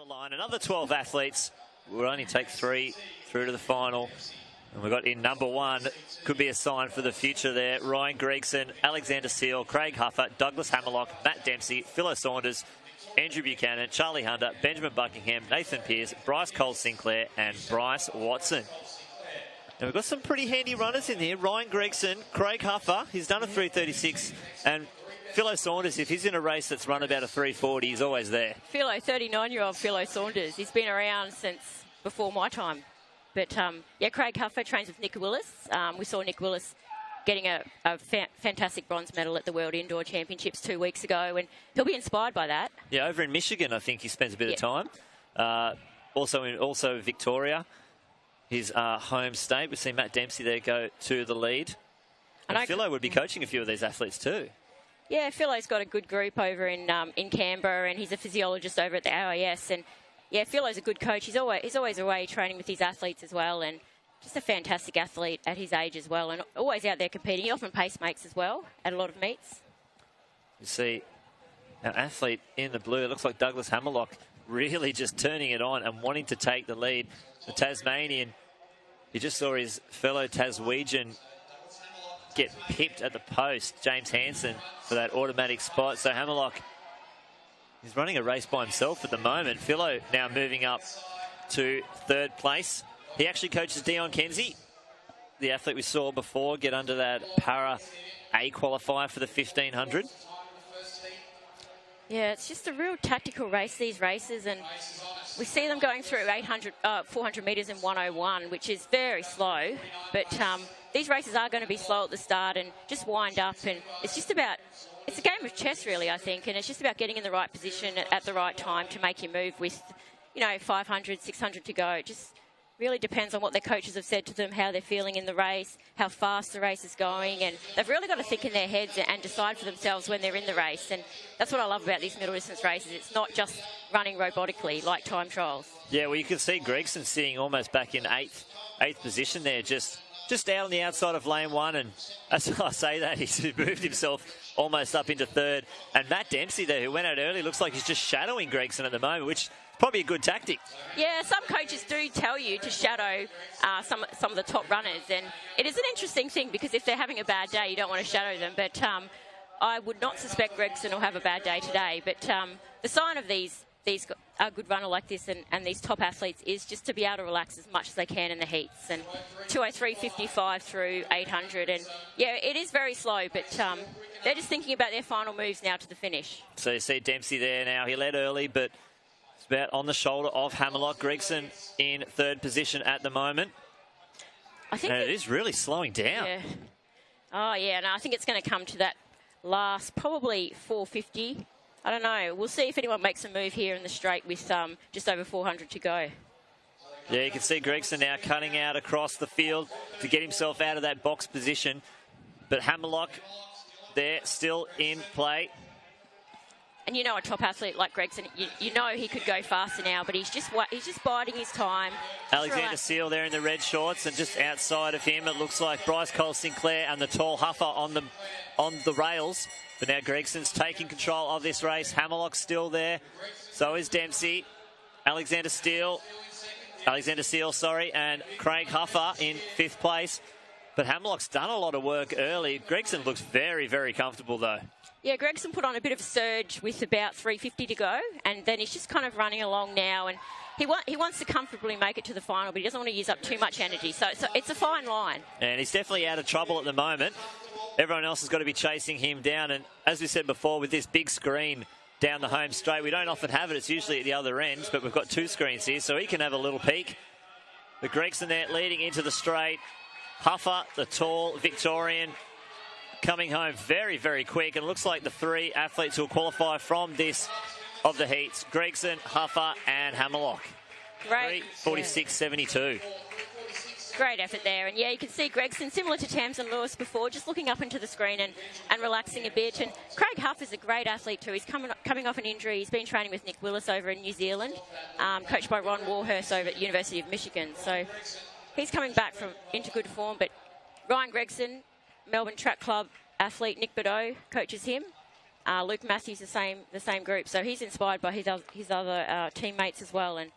line. Another 12 athletes. We'll only take 3 through to the final. And we've got in number 1, could be a sign for the future there. Ryan Gregson, Alexander Seal, Craig Huffer, Douglas Hammerlock, Matt Dempsey, Philo Saunders, Andrew Buchanan, Charlie Hunter, Benjamin Buckingham, Nathan Pearce, Bryce Cole-Sinclair and Bryce Watson. Now we've got some pretty handy runners in here. Ryan Gregson, Craig Huffer, he's done a 3:36, and Philo Saunders, if he's in a race that's run about a 3:40, he's always there. Philo, 39-year-old Philo Saunders, he's been around since before my time. But, yeah, Craig Huffer trains with Nick Willis. We saw Nick Willis getting a fantastic bronze medal at the World Indoor Championships 2 weeks ago, and he'll be inspired by that. Yeah, over in Michigan, I think he spends a bit of time. Also Victoria, his home state. We've seen Matt Dempsey there go to the lead. And Philo would be coaching a few of these athletes too. Yeah, Philo's got a good group over in Canberra, and he's a physiologist over at the AIS. And yeah, Philo's a good coach. He's always away training with his athletes as well, and just a fantastic athlete at his age as well, and always out there competing. He often pacemakes as well at a lot of meets. You see an athlete in the blue. It looks like Douglas Hammerlock really just turning it on and wanting to take the lead. The Tasmanian, you just saw his fellow Taswegian get pipped at the post, James Hansen, for that automatic spot. So Hammerlock, he's running a race by himself at the moment. Philo now moving up to 3rd place. He actually coaches Dion Kenzie, the athlete we saw before, get under that Para A qualifier for the 1500. Yeah, it's just a real tactical race, these races, and we see them going through 400 metres in 101, which is very slow, but these races are going to be slow at the start and just wind up, and it's a game of chess really, I think, and it's just about getting in the right position at the right time to make your move with, 500, 600 to go. It just really depends on what their coaches have said to them, how they're feeling in the race, how fast the race is going, and they've really got to think in their heads and decide for themselves when they're in the race. And that's what I love about these middle distance races. It's not just running robotically like time trials. Yeah, well, you can see Gregson sitting almost back in eighth position there, just out on the outside of lane 1, and as I say that, he's moved himself almost up into 3rd. And Matt Dempsey there, who went out early, looks like he's just shadowing Gregson at the moment, which is probably a good tactic. Yeah, some coaches do tell you to shadow some of the top runners, and it is an interesting thing because if they're having a bad day, you don't want to shadow them. But I would not suspect Gregson will have a bad day today. But the sign of these a good runner like this and these top athletes is just to be able to relax as much as they can in the heats. And 2:03.55 through 800. And yeah, it is very slow, but they're just thinking about their final moves now to the finish. So you see Dempsey there now. He led early, but it's about on the shoulder of Hammerlock. Gregson in 3rd position at the moment. I think it is really slowing down. Yeah. Oh, yeah. No, I think it's going to come to that last, probably 450. I don't know. We'll see if anyone makes a move here in the straight with just over 400 to go. Yeah, you can see Gregson now cutting out across the field to get himself out of that box position. But Hammerlock there still in play. And a top athlete like Gregson, you know he could go faster now, but he's just biding his time. Alexander Seal there in the red shorts, and just outside of him, it looks like Bryce Cole-Sinclair and the tall Huffer on the rails. But now Gregson's taking control of this race. Hammerlock's still there. So is Dempsey. Alexander Seal, and Craig Huffer in 5th place. But Hammerlock's done a lot of work early. Gregson looks very, very comfortable though. Yeah, Gregson put on a bit of a surge with about 350 to go, and then he's just kind of running along now, and he wants to comfortably make it to the final, but he doesn't want to use up too much energy. So it's a fine line. And he's definitely out of trouble at the moment. Everyone else has got to be chasing him down, and as we said before, with this big screen down the home straight, we don't often have it. It's usually at the other end, but we've got 2 screens here, so he can have a little peek. But Gregson there leading into the straight. Huffer, the tall Victorian, coming home very, very quick. And it looks like the 3 athletes who will qualify from this of the heats, Gregson, Huffer and Hammerlock. Great. 3:46.72. Great effort there. And yeah, you can see Gregson, similar to Tamsin Lewis before, just looking up into the screen and relaxing a bit. And Craig Huff is a great athlete too. He's coming off an injury. He's been training with Nick Willis over in New Zealand, coached by Ron Warhurst over at University of Michigan. So he's coming back into good form. But Ryan Gregson, Melbourne Track Club athlete Nick Bordeaux coaches him. Luke Matthews, the same group. So he's inspired by his other teammates as well. And